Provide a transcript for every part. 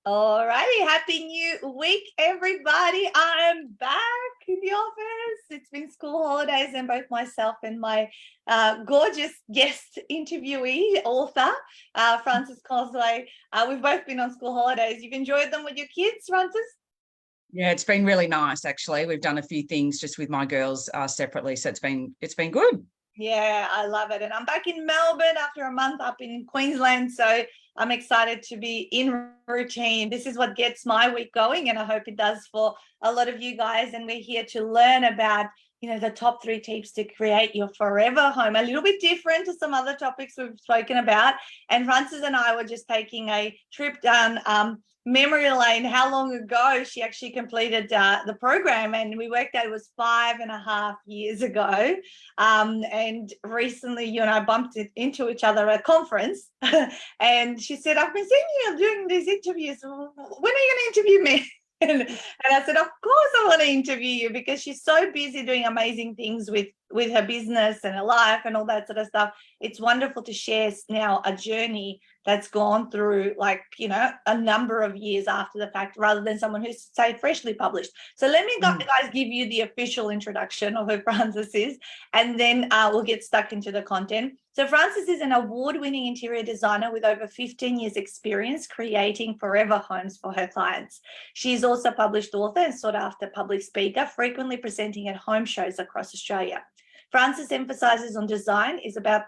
All righty. Happy new week, everybody. I am back in the office. It's been school holidays, and both myself and my gorgeous guest interviewee, author, Frances Cosway, we've both been on school holidays. You've enjoyed them with your kids, Frances? Yeah, it's been really nice, actually. We've done a few things just with my girls separately, so it's been good. Yeah, I love it. And I'm back in Melbourne after a month up in Queensland. So I'm excited to be in routine. This is what gets my week going, and I hope it does for a lot of you guys. And we're here to learn about, the top 3 tips to create your forever home. A little bit different to some other topics we've spoken about. And Frances and I were just taking a trip down memory lane. How long ago she actually completed the program, and we worked out it was 5.5 years ago. And recently you and I bumped into each other at a conference and she said, I've been seeing you doing these interviews. When are you going to interview me? And I said, of course I want to interview you, because she's so busy doing amazing things with her business and her life and all that sort of stuff. It's wonderful to share now a journey that's gone through a number of years after the fact, rather than someone who's, say, freshly published. So let me guys give you the official introduction of who Frances is, and then we'll get stuck into the content. So Frances is an award-winning interior designer with over 15 years experience creating forever homes for her clients. She's also a published author and sought-after public speaker, frequently presenting at home shows across Australia. Frances emphasises on design is about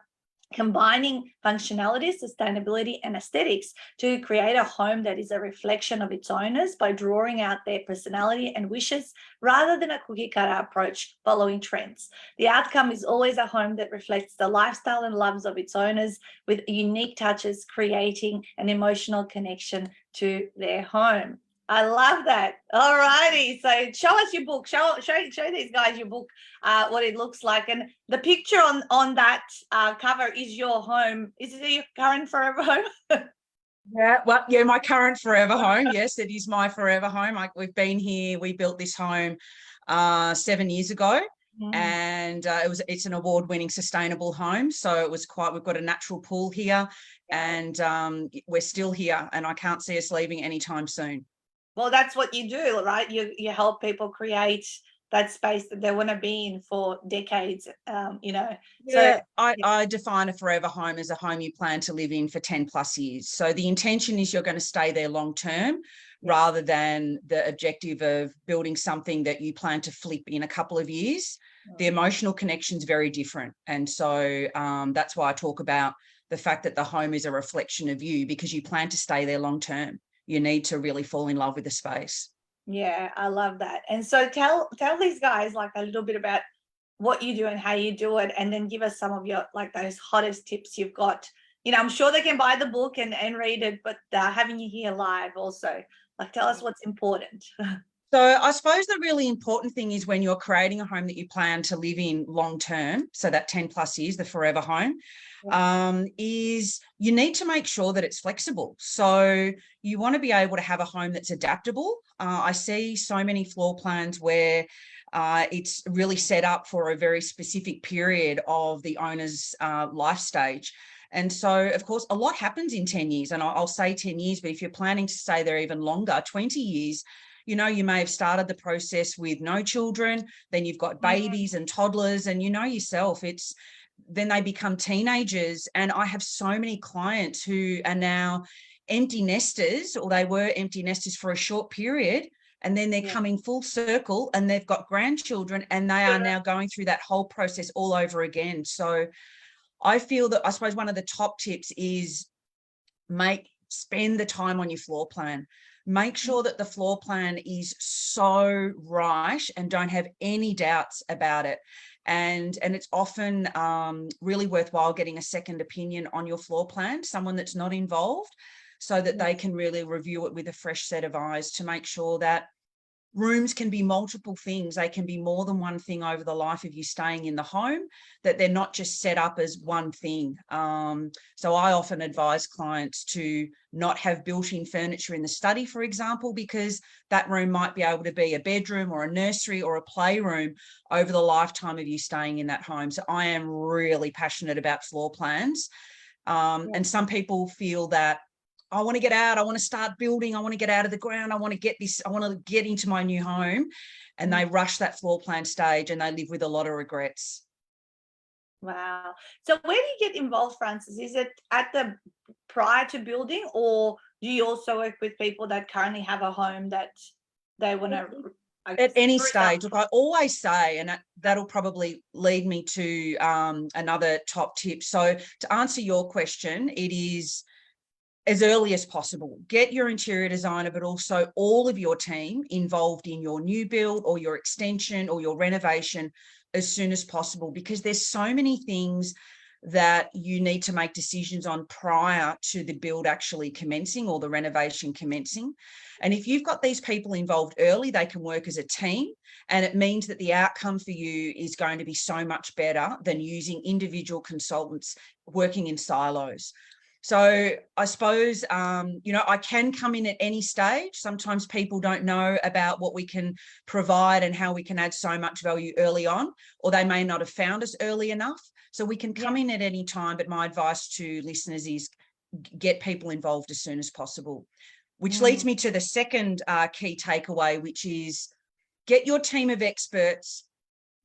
combining functionality, sustainability, and aesthetics to create a home that is a reflection of its owners by drawing out their personality and wishes rather than a cookie-cutter approach following trends. The outcome is always a home that reflects the lifestyle and loves of its owners, with unique touches creating an emotional connection to their home. I love that. All righty. So show us your book. Show these guys your book, what it looks like. And the picture on that cover is your home. Is it your current forever home? Yeah, my current forever home. Yes, it is my forever home. We've been here. We built this home 7 years ago. And it's an award-winning sustainable home. So we've got a natural pool here, and we're still here, and I can't see us leaving anytime soon. Well, that's what you do, right? You help people create that space that they want to be in for decades, Yeah, So I define a forever home as a home you plan to live in for 10 plus years. So the intention is you're going to stay there long term, rather than the objective of building something that you plan to flip in a couple of years. The emotional connection is very different. And so that's why I talk about the fact that the home is a reflection of you, because you plan to stay there long term. You need to really fall in love with the space. Yeah, I love that. And so tell these guys a little bit about what you do and how you do it, and then give us some of your those hottest tips you've got. I'm sure they can buy the book and read it, but having you here live also, tell us what's important. So I suppose the really important thing is, when you're creating a home that you plan to live in long term, so that 10 plus years, the forever home, is you need to make sure that it's flexible. So you want to be able to have a home that's adaptable. I see so many floor plans where it's really set up for a very specific period of the owner's life stage. And so, of course, a lot happens in 10 years, and I'll say 10 years, but if you're planning to stay there even longer, 20 years, you may have started the process with no children, then you've got babies and toddlers, and yourself, then they become teenagers. And I have so many clients who are now empty nesters, or they were empty nesters for a short period, and then they're coming full circle and they've got grandchildren, and they are now going through that whole process all over again. So I feel that, I suppose, one of the top tips is spend the time on your floor plan. Make sure that the floor plan is so right, and don't have any doubts about it. And it's often really worthwhile getting a second opinion on your floor plan, someone that's not involved, so that they can really review it with a fresh set of eyes, to make sure that rooms can be multiple things. They can be more than one thing over the life of you staying in the home, that they're not just set up as one thing. So I often advise clients to not have built-in furniture in the study, for example, because that room might be able to be a bedroom or a nursery or a playroom over the lifetime of you staying in that home. So I am really passionate about floor plans. And some people feel that, I want to get out, I want to start building, I want to get out of the ground, I want to get this, I want to get into my new home. And they rush that floor plan stage and they live with a lot of regrets. Wow. So where do you get involved, Frances? Is it at the prior to building, or do you also work with people that currently have a home that they want to at any stage? Look, I always say, and that'll probably lead me to another top tip. So to answer your question, it is as early as possible. Get your interior designer, but also all of your team involved in your new build or your extension or your renovation as soon as possible, because there's so many things that you need to make decisions on prior to the build actually commencing or the renovation commencing. And if you've got these people involved early, they can work as a team, and it means that the outcome for you is going to be so much better than using individual consultants working in silos. So I suppose, I can come in at any stage. Sometimes people don't know about what we can provide and how we can add so much value early on, or they may not have found us early enough. So we can come in at any time, but my advice to listeners is get people involved as soon as possible, which leads me to the second key takeaway, which is get your team of experts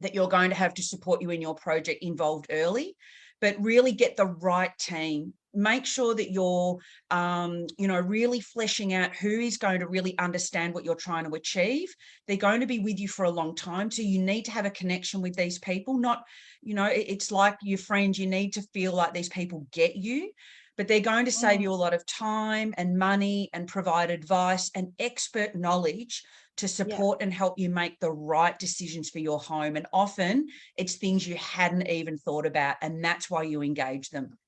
that you're going to have to support you in your project involved early, but really get the right team. Make sure that you're, really fleshing out who is going to really understand what you're trying to achieve. They're going to be with you for a long time. So you need to have a connection with these people. Not, it's like your friends. You need to feel like these people get you, but they're going to save you a lot of time and money and provide advice and expert knowledge to support and help you make the right decisions for your home. And often it's things you hadn't even thought about, and that's why you engage them.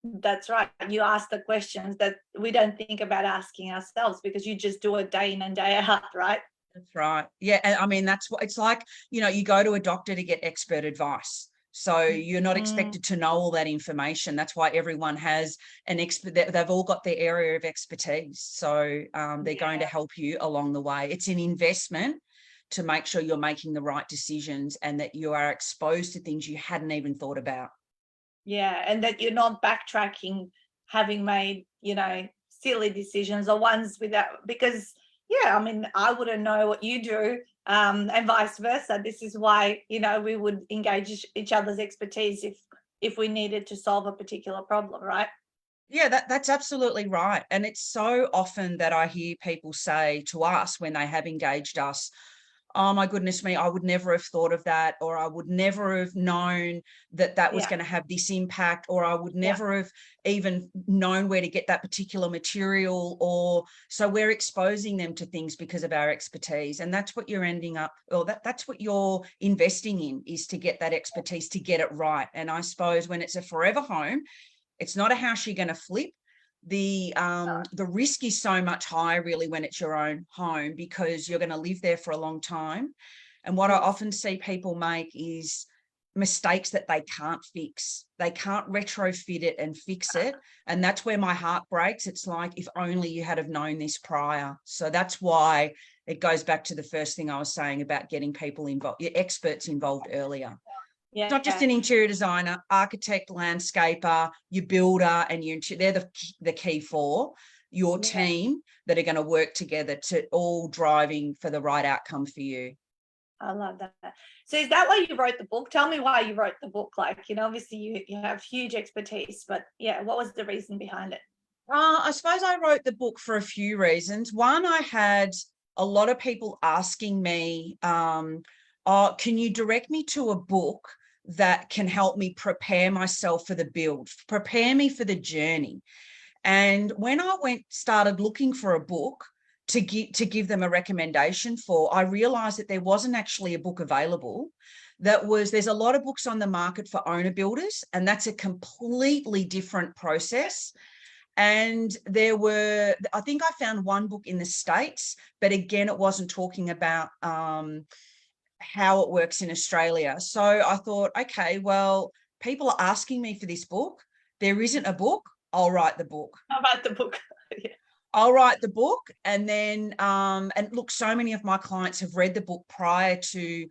That's right. You ask the questions that we don't think about asking ourselves because you just do it day in and day out, right? That's right. Yeah. And I mean, that's what it's like, you go to a doctor to get expert advice. So you're not expected to know all that information. That's why everyone has an expert. They've all got their area of expertise. So they're going to help you along the way. It's an investment to make sure you're making the right decisions and that you are exposed to things you hadn't even thought about. Yeah, and that you're not backtracking, having made, silly decisions or ones without, because, I wouldn't know what you do, and vice versa. This is why, we would engage each other's expertise if we needed to solve a particular problem, right? Yeah, that's absolutely right. And it's so often that I hear people say to us when they have engaged us, oh my goodness me, I would never have thought of that, or I would never have known that was going to have this impact, or I would never have even known where to get that particular material. Or so we're exposing them to things because of our expertise. And that's what you're ending up, or that's what you're investing in, is to get that expertise to get it right. And I suppose when it's a forever home, it's not a house you're going to flip. The risk is so much higher really when it's your own home, because you're going to live there for a long time. And what I often see people make is mistakes that they can't fix. They can't retrofit it and fix it. And that's where my heart breaks. It's like, if only you had have known this prior. So that's why it goes back to the first thing I was saying about getting people involved, your experts involved earlier. Yeah. It's not just an interior designer, architect, landscaper, your builder, and they're the key for your team that are going to work together to all driving for the right outcome for you. I love that. So is that why you wrote the book? Tell me why you wrote the book. Like, obviously you have huge expertise, but what was the reason behind it? I suppose I wrote the book for a few reasons. One, I had a lot of people asking me, can you direct me to a book that can help me prepare myself for the build, prepare me for the journey? And when I started looking for a book to give them a recommendation for, I realized that there wasn't actually a book available. There's a lot of books on the market for owner builders, and that's a completely different process. And I think I found one book in the States, but again, it wasn't talking about how it works in Australia. So I thought, okay, well, people are asking me for this book. There isn't a book. I'll write the book. How about the book? I'll write the book, and then and look, so many of my clients have read the book prior to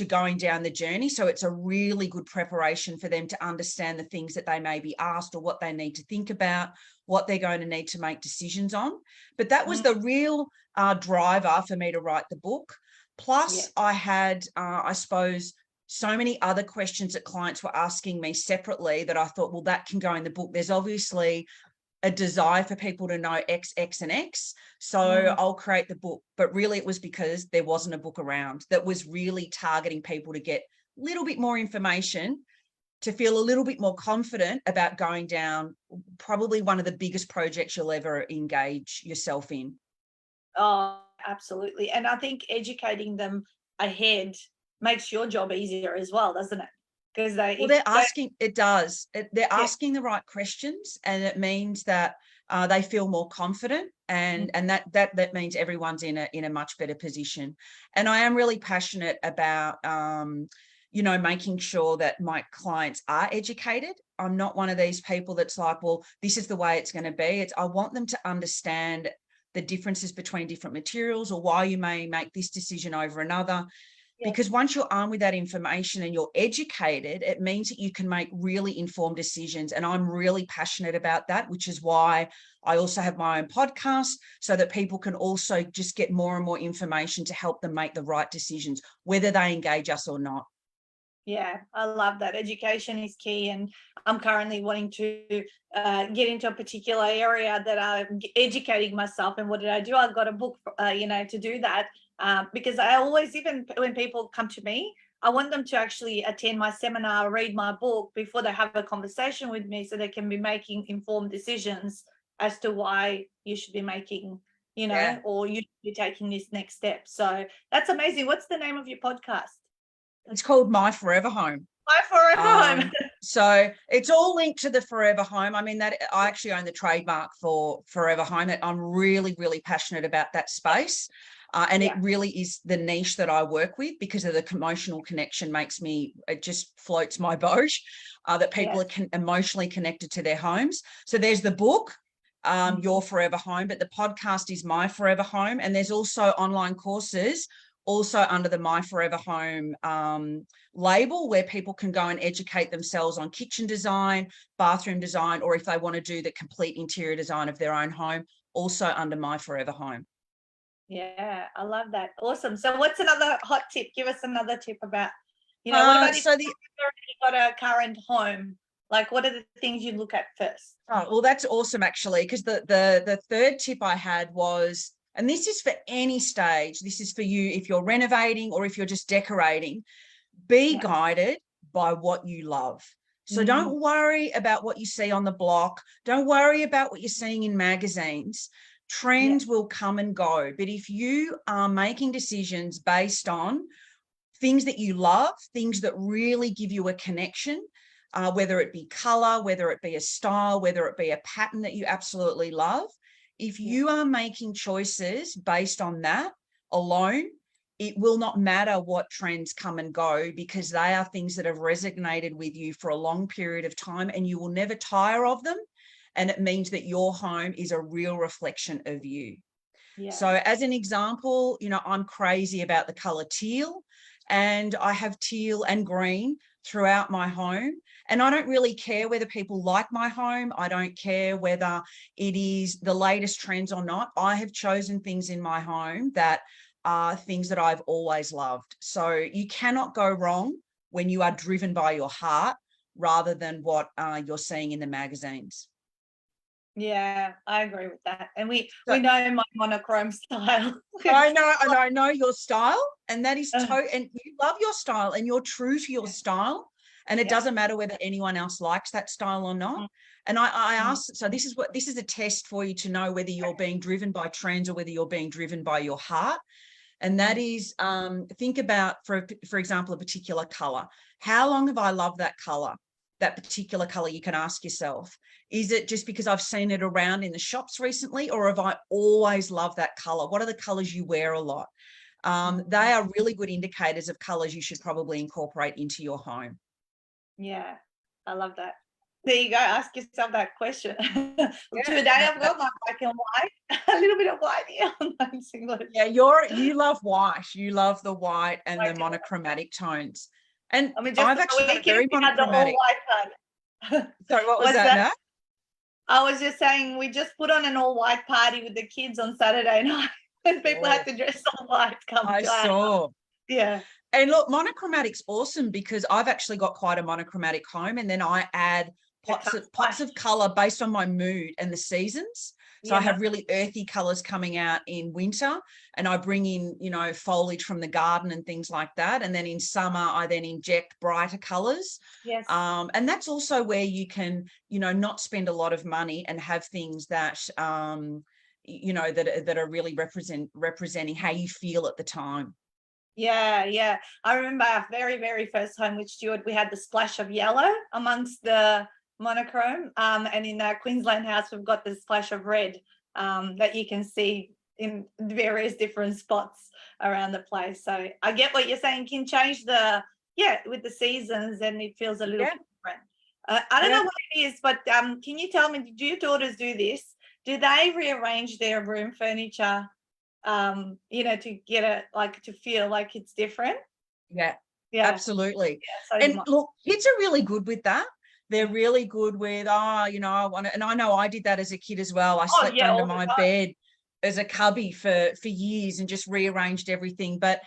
going down the journey, so it's a really good preparation for them to understand the things that they may be asked or what they need to think about, what they're going to need to make decisions on. But that was the real driver for me to write the book. Plus, I had, I suppose, so many other questions that clients were asking me separately that I thought, well, that can go in the book. There's obviously a desire for people to know X, X, and X. So I'll create the book. But really, it was because there wasn't a book around that was really targeting people to get a little bit more information, to feel a little bit more confident about going down probably one of the biggest projects you'll ever engage yourself in. Oh, absolutely. And I think educating them ahead makes your job easier as well, doesn't it? Because they're asking, it does. They're asking the right questions, and it means that they feel more confident, and that means everyone's in a much better position. And I am really passionate about making sure that my clients are educated. I'm not one of these people that's like, well, this is the way it's going to be. I want them to understand the differences between different materials, or why you may make this decision over another. Because once you're armed with that information and you're educated, it means that you can make really informed decisions. And I'm really passionate about that, which is why I also have my own podcast, so that people can also just get more and more information to help them make the right decisions, whether they engage us or not. Yeah, I love that. Education is key. And I'm currently wanting to get into a particular area that I'm educating myself. And what did I do? I got a book, to do that. Because I always, even when people come to me, I want them to actually attend my seminar, read my book before they have a conversation with me, so they can be making informed decisions as to why you should be making, or you should be taking this next step. So that's amazing. What's the name of your podcast? It's called My Forever Home. My Forever Home. So it's all linked to the Forever Home. I mean, that I actually own the trademark for Forever Home. I'm really, really passionate about that space. And it really is the niche that I work with, because of the emotional connection it just floats my boat, that people are emotionally connected to their homes. So there's the book, Your Forever Home, but the podcast is My Forever Home. And there's also online courses also under the My Forever Home label, where people can go and educate themselves on kitchen design, bathroom design, or if they want to do the complete interior design of their own home, also under My Forever Home. Yeah, I love that. Awesome. So what's another hot tip? Give us another tip about, what about if you've already got a current home? Like, what are the things you look at first? Oh, well, that's awesome, actually, because the third tip I had was, and this is for any stage, this is for you if you're renovating or if you're just decorating, be guided by what you love. So don't worry about what you see on the block. Don't worry about what you're seeing in magazines. Trends will come and go. But if you are making decisions based on things that you love, things that really give you a connection, whether it be color, whether it be a style, whether it be a pattern that you absolutely love, if you are making choices based on that alone, it will not matter what trends come and go, because they are things that have resonated with you for a long period of time, and you will never tire of them. And it means that your home is a real reflection of you. So as an example, I'm crazy about the color teal, and I have teal and green throughout my home. And I don't really care whether people like my home. I don't care whether it is the latest trends or not. I have chosen things in my home that are things that I've always loved. So you cannot go wrong when you are driven by your heart rather than what you're seeing in the magazines. Yeah, I agree with that. And we know my monochrome style. I know your style, and that is and you love your style, and you're true to your style, and it doesn't matter whether anyone else likes that style or not. And I asked, so this is a test for you to know whether you're being driven by trends or whether you're being driven by your heart. And that is, think about, for example, a particular color. How long have I loved that color? That particular color, you can ask yourself, is it just because I've seen it around in the shops recently, or have I always loved that color? What are the colors you wear a lot? They are really good indicators of colors you should probably incorporate into your home. Yeah, I love that. There you go. Ask yourself that question. Yeah, Today I've got my black and white, a little bit of white here on my singlet. yeah, you love white. You love the white and the monochromatic tones. And I mean, just I've the actually got a weekend very we had the all monochromatic. white party. Sorry, what was What's that, that? Nat? I was just saying we just put on an all white party with the kids on Saturday night, and people had to dress all white. Come I to our house. saw. Yeah. And look, monochromatic's awesome because I've actually got quite a monochromatic home, and then I add pots of color based on my mood and the seasons. So I have really earthy colors coming out in winter, and I bring in, you know, foliage from the garden and things like that. And then in summer, I then inject brighter colors. Yes. And that's also where you can, you know, not spend a lot of money and have things that, you know, that are really representing how you feel at the time. Yeah, yeah. I remember our very, very first home with Stuart, we had the splash of yellow amongst the monochrome. And in our Queensland house, we've got the splash of red that you can see in various different spots around the place. So I get what you're saying. Can change with the seasons, and it feels a little bit different. I don't know what it is, but can you tell me, do your daughters do this? Do they rearrange their room furniture? You know, to get it, like, to feel like it's different. Yeah, absolutely. Yeah, so and look, kids are really good with that. They're really good with, you know, I want to, and I know I did that as a kid as well. I slept under my bed as a cubby for years and just rearranged everything. But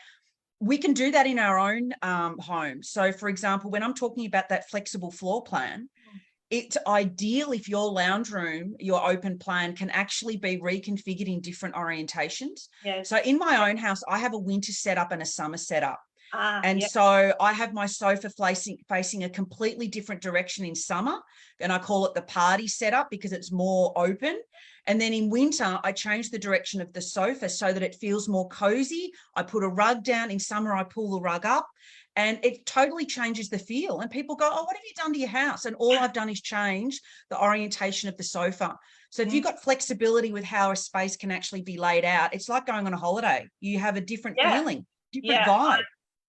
we can do that in our own home. So for example, when I'm talking about that flexible floor plan, it's ideal if your lounge room, your open plan, can actually be reconfigured in different orientations. Yes. So in my own house, I have a winter setup and a summer setup. And Yep. so I have my sofa facing a completely different direction in summer, and I call it the party setup because it's more open. And then in winter, I change the direction of the sofa so that it feels more cozy. I put a rug down. In summer, I pull the rug up, and it totally changes the feel. And people go, oh, what have you done to your house? And all I've done is change the orientation of the sofa. So if you've got flexibility with how a space can actually be laid out, it's like going on a holiday. You have a different feeling, different vibe.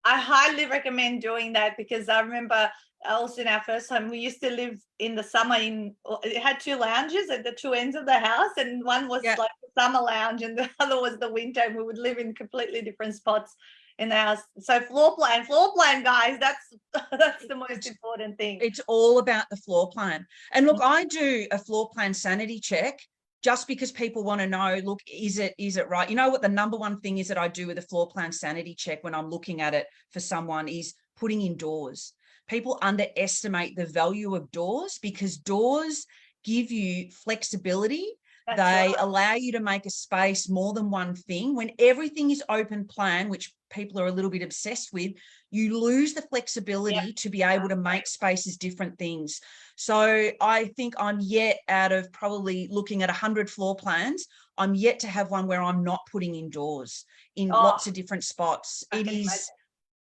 I highly recommend doing that, because I remember also in our first home, we used to live in the summer it had two lounges at the two ends of the house, and one was like the summer lounge and the other was the winter, and we would live in completely different spots in the house. So floor plan, guys, that's the most important thing. It's all about the floor plan. And look, I do a floor plan sanity check just because people want to know, look, is it right? You know what the number one thing is that I do with a floor plan sanity check when I'm looking at it for someone is putting in doors. People underestimate the value of doors because doors give you flexibility. They allow you to make a space more than one thing. When everything is open plan, which people are a little bit obsessed with, you lose the flexibility to be able to make spaces different things. So I think I'm yet, out of probably looking at 100 floor plans, I'm yet to have one where I'm not putting indoors in lots of different spots. It is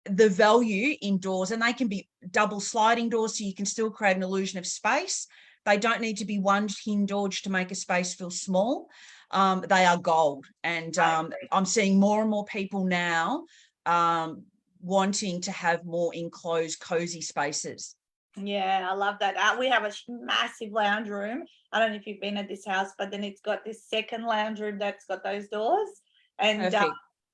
the value indoors, and they can be double sliding doors, so you can still create an illusion of space. They don't need to be one hinge to make a space feel small. They are gold. And I'm seeing more and more people now wanting to have more enclosed, cozy spaces. Yeah, I love that. We have a massive lounge room. I don't know if you've been at this house, but then it's got this second lounge room that's got those doors. And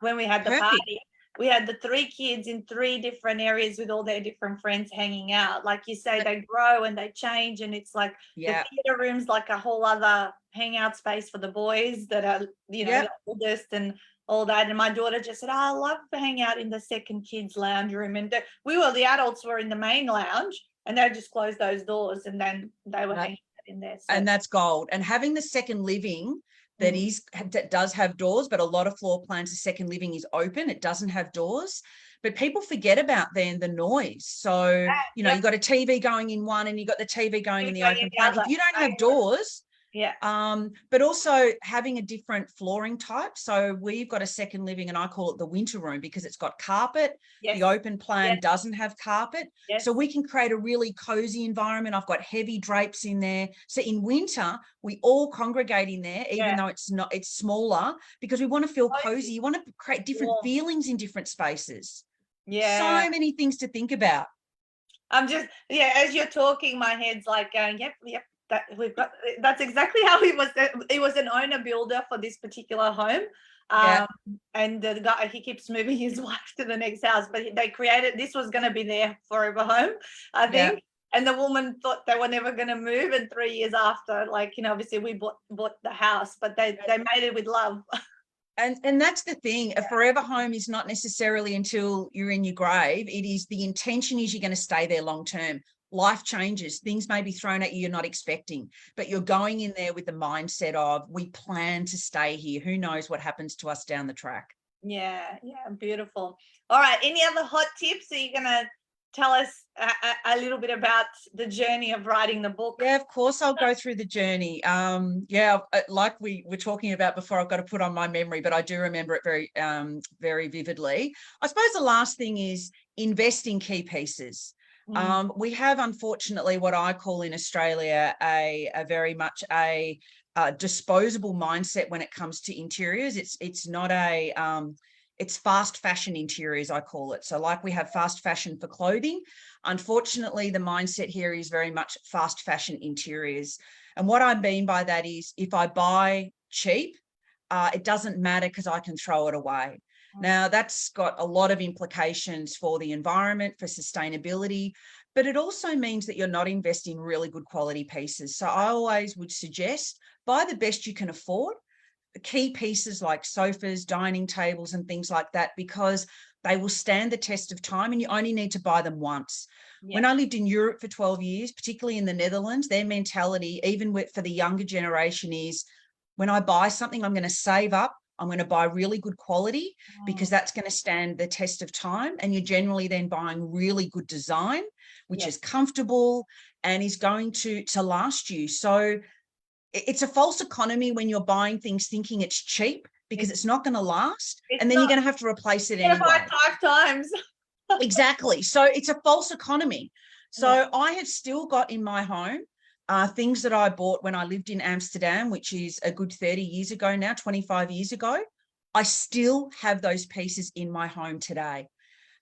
when we had the party, we had the 3 kids in 3 different areas with all their different friends hanging out. Like you say, they grow and they change, and it's like the theater room's like a whole other hangout space for the boys that are, you know, the oldest and all that. And my daughter just said, I love to hang out in the second kids lounge room. And the adults were in the main lounge, and they just closed those doors, and then they were hanging out in there. So. And that's gold. And having the second living that does have doors, but a lot of floor plans, the second living is open. It doesn't have doors. But people forget about then the noise. So, you know, you've got a TV going in one and you've got the TV going in the open plan. If you don't have doors, but also having a different flooring type. So we've got a second living, and I call it the winter room because it's got carpet. The open plan doesn't have carpet. So we can create a really cozy environment. I've got heavy drapes in there. So in winter, we all congregate in there, even though it's smaller, because we want to feel cozy. You want to create different feelings in different spaces. So many things to think about. I'm just, yeah, as you're talking, my head's like going, yep, yep, that's exactly how it was. It was an owner builder for this particular home. Yeah, And the guy, he keeps moving his wife to the next house, but they created, this was going to be their forever home, I yeah. think. And the woman thought they were never going to move. And 3 years after, like, obviously we bought the house, but they made it with love. And that's the thing. A forever home is not necessarily until you're in your grave. It is, the intention is you're going to stay there long term. Life changes. Things may be thrown at you you're not expecting, but you're going in there with the mindset of, we plan to stay here. Who knows what happens to us down the track? Yeah, beautiful. All right, any other hot tips? Are you going to tell us a little bit about the journey of writing the book? Yeah, of course I'll go through the journey. Like we were talking about before, I've got to put on my memory, but I do remember it very vividly. I suppose the last thing is invest in key pieces. We have, unfortunately, what I call in Australia a very much a disposable mindset when it comes to interiors. It's not a it's fast fashion interiors, I call it. So like we have fast fashion for clothing, unfortunately, the mindset here is very much fast fashion interiors. And what I mean by that is, if I buy cheap, it doesn't matter because I can throw it away. Now, that's got a lot of implications for the environment, for sustainability, but it also means that you're not investing in really good quality pieces. So I always would suggest buy the best you can afford, key pieces like sofas, dining tables, and things like that, because they will stand the test of time and you only need to buy them once. Yeah. When I lived in Europe for 12 years, particularly in the Netherlands, their mentality, even for the younger generation, is when I buy something, I'm going to save up. I'm going to buy really good quality because that's going to stand the test of time. And you're generally then buying really good design, which is comfortable and is going to last you. So it's a false economy when you're buying things thinking it's cheap, because it's not going to last. And then you're going to have to replace it anyway. Buy 5 times. Exactly. So it's a false economy. So I have still got in my home things that I bought when I lived in Amsterdam, which is a good 30 years ago now, 25 years ago. I still have those pieces in my home today.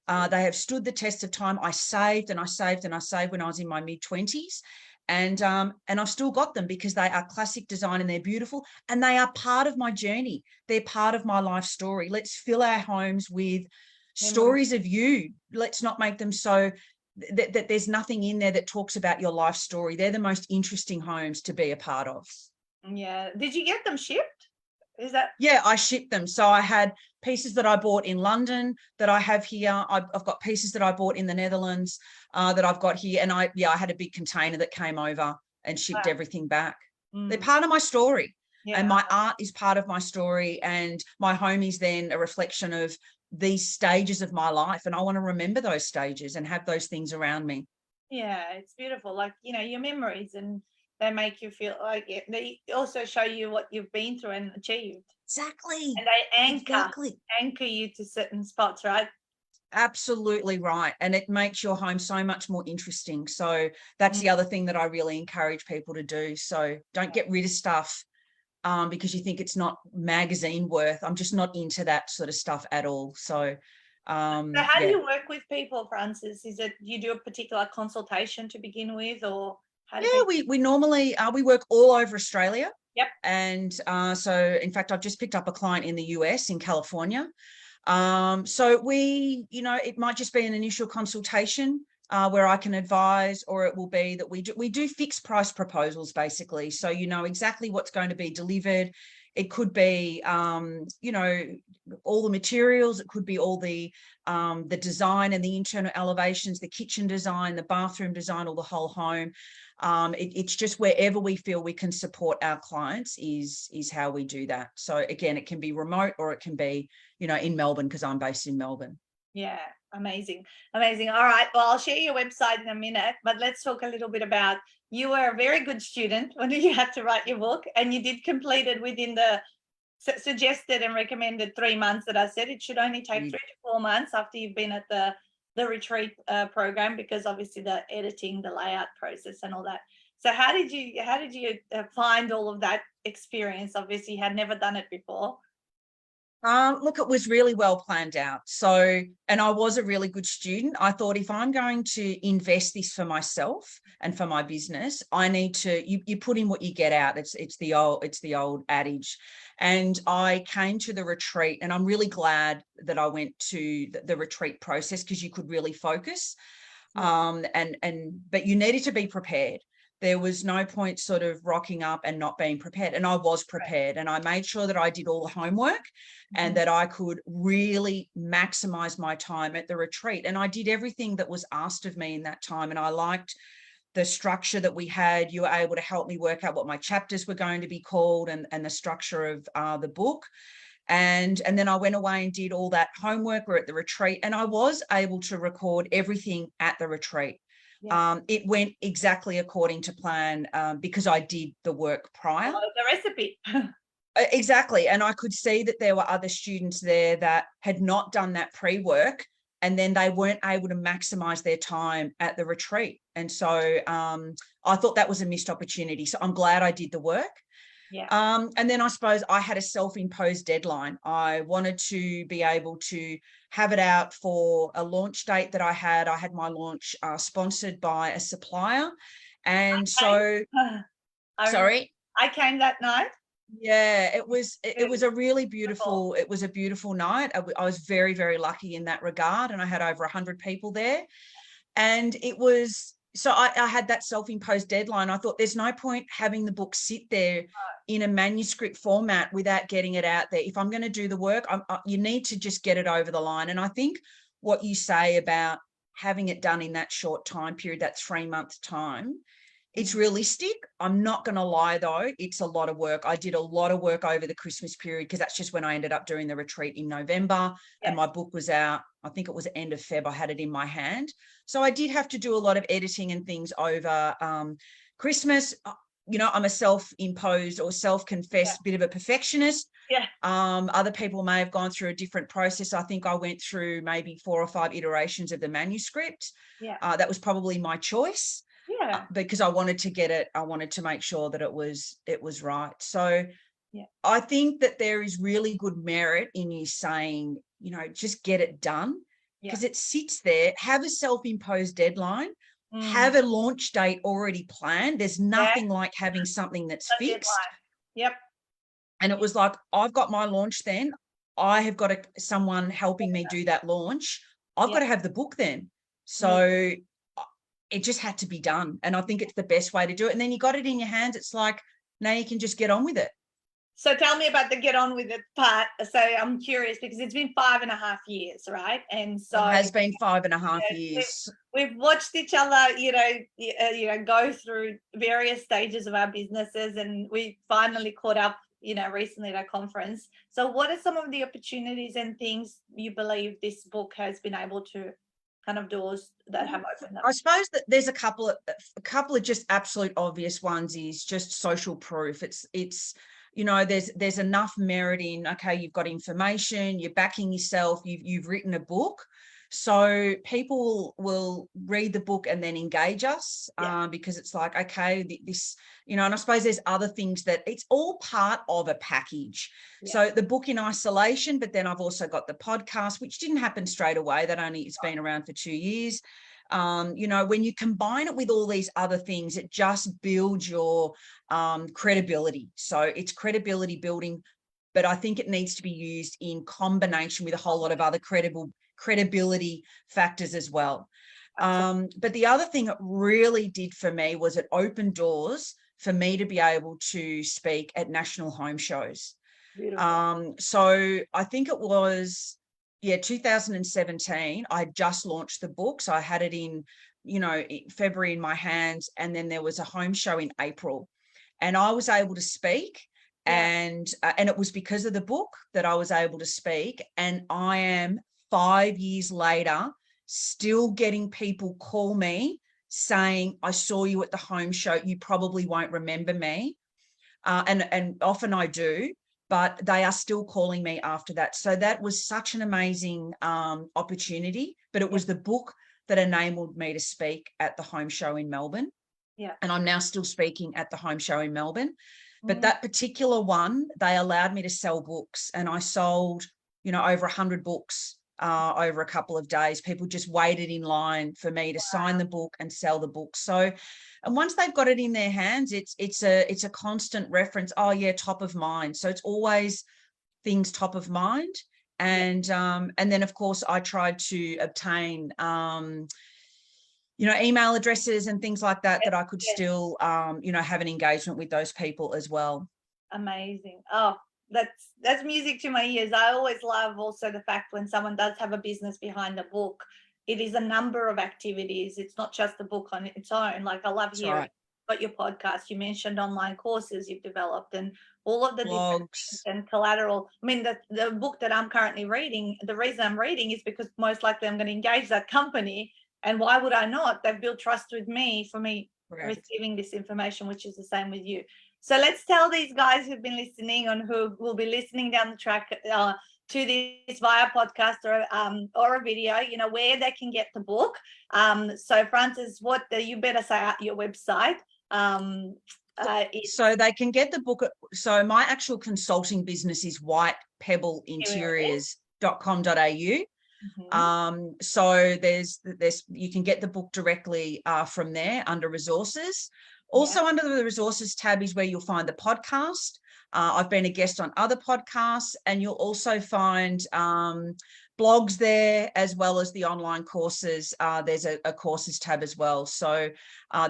They have stood the test of time. I saved and I saved and I saved when I was in my mid-20s. And I've still got them because they are classic design and they're beautiful and they are part of my journey. They're part of my life story. Let's fill our homes with stories of you. Let's not make them so that there's nothing in there that talks about your life story. They're the most interesting homes to be a part of. Yeah. Did you get them shipped? Is that? Yeah, I shipped them. So I had pieces that I bought in London that I have here. I've got pieces that I bought in the Netherlands that I've got here. And I had a big container that came over and shipped everything back. They're part of my story. Yeah. And my art is part of my story. And my home is then a reflection of these stages of my life. And I want to remember those stages and have those things around me. Yeah, it's beautiful. Like, your memories, and they make you feel like they also show you what you've been through and achieved. Exactly. And they anchor you to certain spots, right? Absolutely right. And it makes your home so much more interesting. So that's the other thing that I really encourage people to do. So don't get rid of stuff because you think it's not magazine worth. I'm just not into that sort of stuff at all. So how do you work with people, Frances? Is it you do a particular consultation to begin with, or how do we normally we work all over Australia. Yep. And so in fact, I've just picked up a client in the US, in California. So we, it might just be an initial consultation where I can advise, or it will be that we do fixed price proposals, basically. So you know exactly what's going to be delivered. It could be, all the materials. It could be all the design and the internal elevations, the kitchen design, the bathroom design, or the whole home. It's just wherever we feel we can support our clients is how we do that. So again, it can be remote or it can be, in Melbourne, because I'm based in Melbourne. Yeah, amazing. All right, well, I'll share your website in a minute, but let's talk a little bit about, you were a very good student when you had to write your book, and you did complete it within the suggested and recommended 3 months that I said. It should only take 3 to 4 months after you've been at the retreat program, because obviously the editing, the layout process and all that. So how did you find all of that experience? Obviously you had never done it before. Look, it was really well planned out. So, and I was a really good student. I thought if I'm going to invest this for myself and for my business, I need to, you put in what you get out. It's the old adage. And I came to the retreat, and I'm really glad that I went to the retreat process, because you could really focus. But you needed to be prepared. There was no point sort of rocking up and not being prepared. And I was prepared, and I made sure that I did all the homework and that I could really maximize my time at the retreat. And I did everything that was asked of me in that time. And I liked the structure that we had. You were able to help me work out what my chapters were going to be called, and the structure of the book. And then I went away and did all that homework. We're at the retreat, and I was able to record everything at the retreat. Yeah. It went exactly according to plan, because I did the work prior. The recipe. Exactly. And I could see that there were other students there that had not done that pre-work, and then they weren't able to maximize their time at the retreat. And so I thought that was a missed opportunity. So I'm glad I did the work. Yeah. And then I suppose I had a self-imposed deadline. I wanted to be able to have it out for a launch date that I had. I had my launch sponsored by a supplier. And so, sorry? I came that night. Yeah, it was a really beautiful, it was a beautiful night. I was very, very lucky in that regard. And I had over 100 people there. And it was, so I had that self-imposed deadline. I thought there's no point having the book sit there in a manuscript format without getting it out there. If I'm going to do the work, you need to just get it over the line. And I think what you say about having it done in that short time period, that 3-month time, it's realistic. I'm not going to lie, though. It's a lot of work. I did a lot of work over the Christmas period, because that's just when I ended up doing the retreat in November. Yes. And my book was out, I think it was the end of Feb. I had it in my hand. So I did have to do a lot of editing and things over Christmas. You know, I'm a self-imposed or self-confessed bit of a perfectionist. Yeah. Other people may have gone through a different process. I think I went through maybe 4 or 5 iterations of the manuscript. Yeah. That was probably my choice. Yeah. Because I wanted to get it, I wanted to make sure that it was right. So yeah. I think that there is really good merit in you saying, you know, just get it done, because it sits there. Have a self-imposed deadline, have a launch date already planned. There's nothing like having something that's fixed. Yep. And it was like, I've got my launch then. I have got someone helping me do that launch. I've got to have the book then. So it just had to be done. And I think it's the best way to do it. And then you got it in your hands. It's like, now you can just get on with it. So tell me about the get on with it part. So I'm curious, because it's been 5.5 years, right? And so it has been 5.5 years. We've watched each other, go through various stages of our businesses, and we finally caught up, recently at a conference. So what are some of the opportunities and things you believe this book has been able to kind of doors that have opened up? I suppose that there's a couple of just absolute obvious ones. Is just social proof. It's there's enough merit in, okay, you've got information, you're backing yourself, you've written a book, so people will read the book and then engage us, because it's like, okay, this, and I suppose there's other things that it's all part of a package. So the book in isolation, but then I've also got the podcast, which didn't happen straight away. It's been around for 2 years. When you combine it with all these other things, it just builds your credibility. So it's credibility building, but I think it needs to be used in combination with a whole lot of other credibility factors as well. But the other thing it really did for me was it opened doors for me to be able to speak at national home shows. So I think it was 2017, I had just launched the book. So I had it in, February in my hands. And then there was a home show in April, and I was able to speak. And it was because of the book that I was able to speak. And I am 5 years later still getting people call me saying, I saw you at the home show. You probably won't remember me. And often I do. But they are still calling me after that. So that was such an amazing opportunity. But it was the book that enabled me to speak at the home show in Melbourne. Yeah. And I'm now still speaking at the home show in Melbourne. But that particular one, they allowed me to sell books, and I sold, over 100 books over a couple of days. People just waited in line for me to sign the book and sell the book. So, and once they've got it in their hands, it's a constant reference. Oh yeah, top of mind. So it's always things top of mind. And then of course I tried to obtain email addresses and things like that I could still have an engagement with those people as well. Amazing. Oh, that's music to my ears. I always love also the fact when someone does have a business behind the book, it is a number of activities. It's not just the book on its own. Like I love That's hearing right. about your podcast. You mentioned online courses you've developed and all of the different things Blogs. and collateral. I mean, the book that I'm currently reading, the reason I'm reading is because most likely I'm going to engage that company. And why would I not? They've built trust with me for me receiving this information, which is the same with you. So let's tell these guys who've been listening and who will be listening down the track to this via podcast or a video, where they can get the book. So Frances, you better say out your website. So they can get the book. So my actual consulting business is whitepebblinteriors.com.au. So there's you can get the book directly from there under resources. Also under the resources tab is where you'll find the podcast. I've been a guest on other podcasts, and you'll also find blogs there, as well as the online courses. There's a courses tab as well. So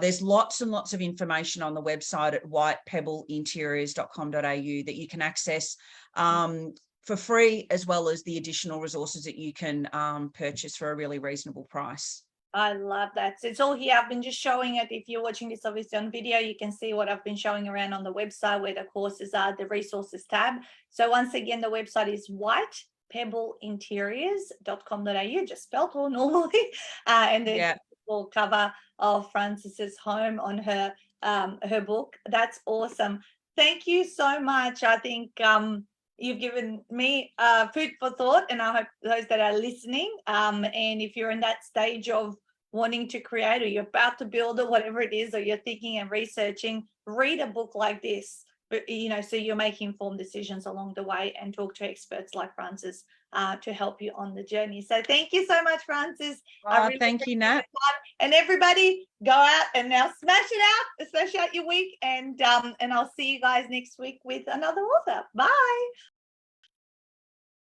there's lots and lots of information on the website at whitepebblinteriors.com.au that you can access for free, as well as the additional resources that you can purchase for a really reasonable price. I love that. So it's all here. I've been just showing it. If you're watching this obviously on video, you can see what I've been showing around on the website where the courses are, the resources tab. So once again, the website is whitepebblinteriors.com.au, just spelled all normally. And there's a full cover of Frances's home on her book. That's awesome. Thank you so much. I think you've given me food for thought, and I hope those that are listening, and if you're in that stage of wanting to create, or you're about to build, or whatever it is, or you're thinking and researching, read a book like this, but so you're making informed decisions along the way, and talk to experts like Frances to help you on the journey. So thank you so much, Frances. Thank you, Nat. And everybody, go out and now smash out your week, and I'll see you guys next week with another author. Bye.